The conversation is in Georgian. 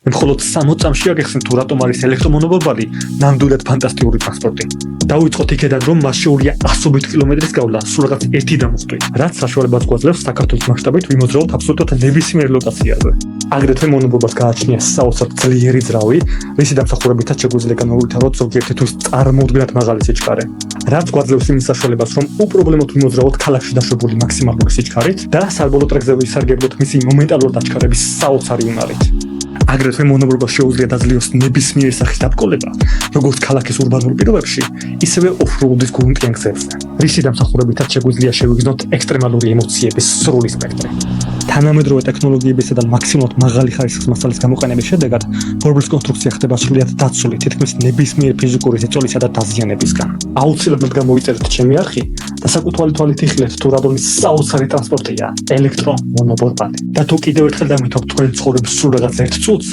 მე მხოლოდ 60 წამში აგეხსნით თუ რატომ არის ელექტრომონოპოლი ნამდვილად ფანტასტიკური ტრანსპორტი. დავიწყოთ იქედან, რომ მას შეუძლია 100 კილომეტრის გავლა, სულ რაღაც ერთი დამოხტვით. რაც საშუალებას გვაძლევს საქართველოს მასშტაბით ვიმოძრაოთ აბსოლუტურად ნებისმიერ ლოკაციაზე. აგრეთვე მონოპოლს გააჩნია საოცრად ძლიერი ძრავი, რისი დამსახურებითაც შეგვიძლია განმოვითავოთ ზოგიერთი თვის წარმოუდგენლად მაღალი სიჩქარე. რაც გვაძლევს იმის საშუალებას, რომ უპრობლემოდ ვიმოძრაოთ ქალაქში დაშვებული მაქსიმალური სიჩქარით და საბოლოო ტრეკზე ვისარგებლოთ მისი მომენტალური დაჩქარების საოცარი უნარით. აგრეთვე მონოპოლს შეუძლია დაძლიოს ნებისმიერი სახის დაბკოლება, როგორც ქალაქის ურბანულ პირობებში, ისევე ოფროუდის გუნდიან გზებზე, რისი დამსახურებითაც შეგვიძლია შევიგრძნოთ ექსტრემალური ემოციების სრული სპექტრი. თანამედროვე ტექნოლოგიებისა და მაქსიმალურად მაღალი ხარისხის მასალის გამოყენების შედეგად ბორბლის კონსტრუქცია ხდება სრულიად დაცული თითქმის ნებისმიერი ფიზიკური ზეწოლისა და დაზიანებისგან. აუცილებლად გამოვიწერეთ ჩემი არხი და საკუთარი თვალით იხილეთ თუ რადგან საოცარი ტრანსპორტია ელექტრომონოპოლი. და თუ კიდევ ერთხელ დამითხოვთ თქვენი ცხოვრების სულ რაღაც ერთ წუთს,